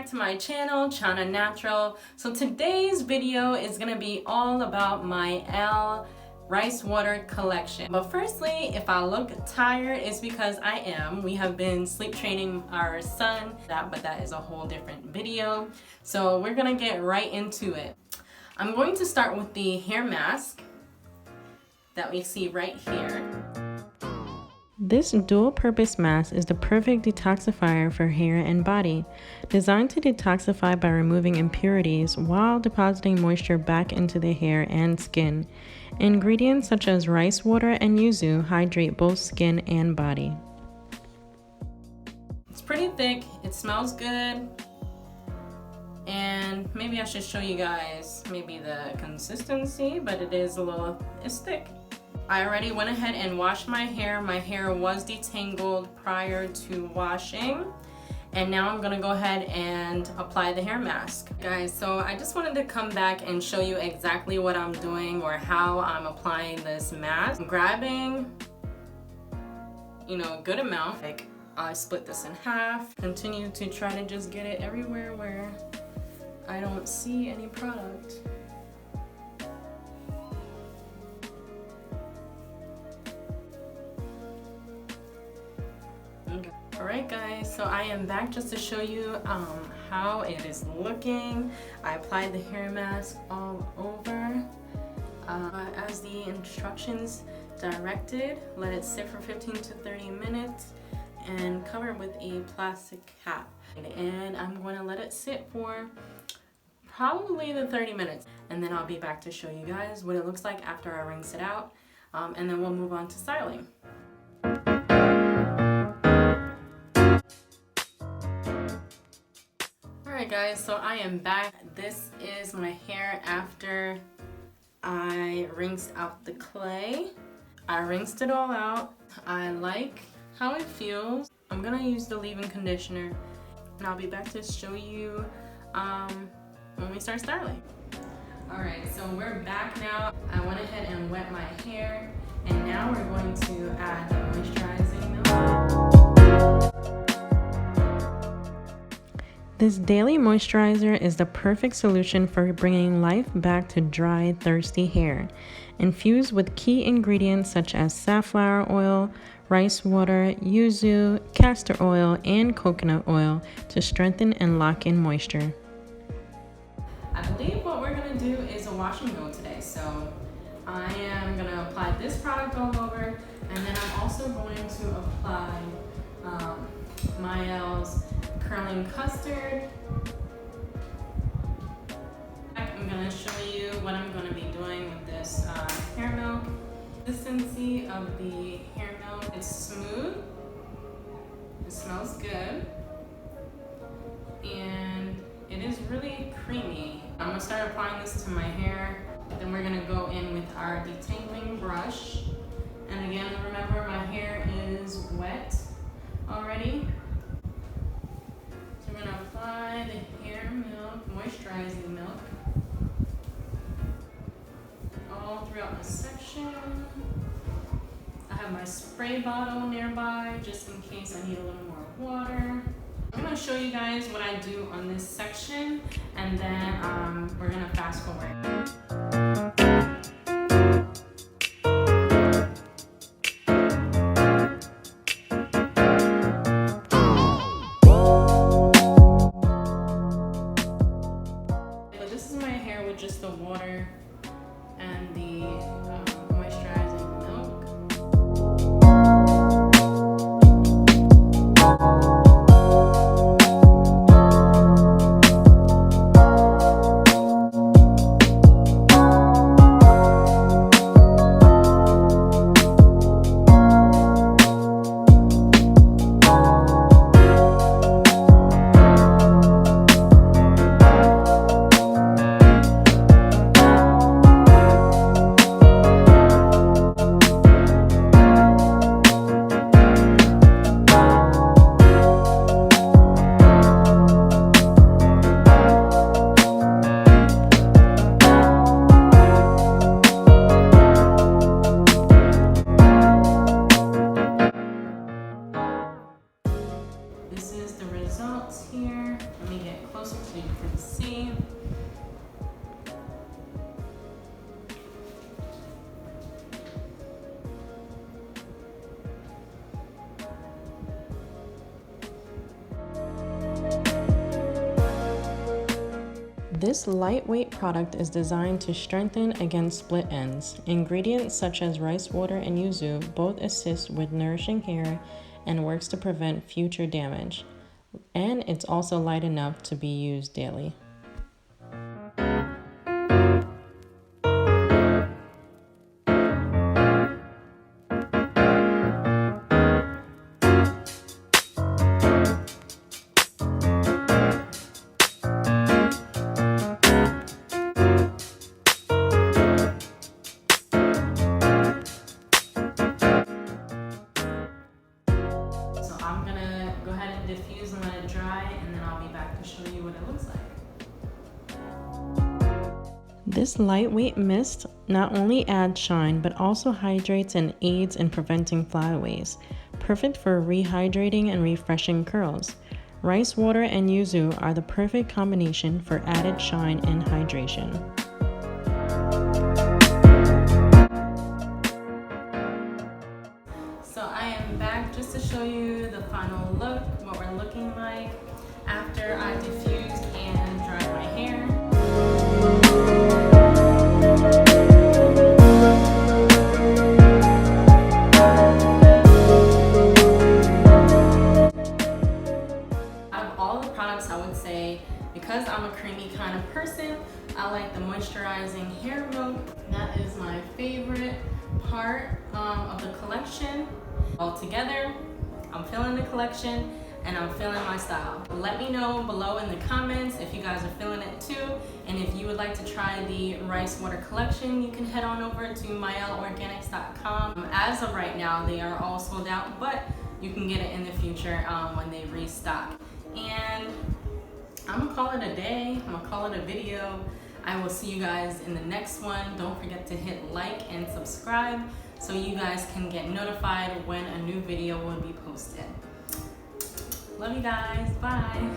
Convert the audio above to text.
back to my channel, Chana Natural. So today's video is gonna be all about my rice water collection. But firstly, if I look tired, it's because I am. We have been sleep training our son, but that is a whole different video. So we're gonna get right into it. I'm going to start with the hair mask that we see right here. This dual-purpose mask is the perfect detoxifier for hair and body, designed to detoxify by removing impurities while depositing moisture back into the hair and skin. Ingredients such as rice water and yuzu hydrate both skin and body. It's pretty thick, it smells good, and maybe I should show you guys maybe the consistency, but it's thick. I already went ahead and washed my hair. My hair was detangled prior to washing. And now I'm gonna go ahead and apply the hair mask. Guys, so I just wanted to come back and show you exactly what I'm doing or how I'm applying this mask. I'm grabbing, a good amount. Like, I split this in half. Continue to try to just get it everywhere where I don't see any product. Alright guys, so I am back just to show you how it is looking. I applied the hair mask all over as the instructions directed. Let it sit for 15 to 30 minutes and cover it with a plastic cap. And I'm going to let it sit for probably the 30 minutes, and then I'll be back to show you guys what it looks like after I rinse it out, and then we'll move on to styling. Alright guys, so I am back. This is my hair after I rinsed out the clay. I rinsed it all out. I like how it feels. I'm gonna use the leave-in conditioner, and I'll be back to show you when we start styling. Alright, so we're back now. I went ahead and wet my hair, and now we're going to add the moisturizing milk. This daily moisturizer is the perfect solution for bringing life back to dry, thirsty hair. Infused with key ingredients such as safflower oil, rice water, yuzu, castor oil, and coconut oil to strengthen and lock in moisture. I believe what we're going to do is a wash and go today. So I am going to apply this product all over, and then I'm also going to apply Mielle's curling custard. I'm going to show you what I'm going to be doing with this hair milk. Consistency of the hair milk, it's smooth, it smells good, and it is really creamy. I'm going to start applying this to my hair, then we're going to go in with our detangling brush. And again, remember my hair is wet already. So we're going to apply the hair milk, moisturizing milk, all throughout the section. I have my spray bottle nearby just in case I need a little more water. I'm going to show you guys what I do on this section, and then we're going to fast forward. But this is my hair with just the water and the moisturizing milk. close so you can see. This lightweight product is designed to strengthen against split ends. Ingredients such as rice water and yuzu both assist with nourishing hair and works to prevent future damage. And it's also light enough to be used daily. I'm gonna go ahead and diffuse and let it dry, and then I'll be back to show you what it looks like. This lightweight mist not only adds shine, but also hydrates and aids in preventing flyaways. Perfect for rehydrating and refreshing curls. Rice water and yuzu are the perfect combination for added shine and hydration. So I am back just to show you the final look, what we're looking like after I diffused and dried my hair. Out of all the products, I would say, because I'm a creamy kind of person, I like the moisturizing hair milk. That is my favorite part of the collection. All together, I'm feeling the collection and I'm feeling my style. Let me know below in the comments if you guys are feeling it too, and if you would like to try the rice water collection, you can head on over to MIELLE-organics.com. As of right now, they are all sold out, but you can get it in the future when they restock. And I'm gonna call it a day. I'm gonna call it a video. I will see you guys in the next one. Don't forget to hit like and subscribe so you guys can get notified when a new video will be posted. Love you guys. Bye.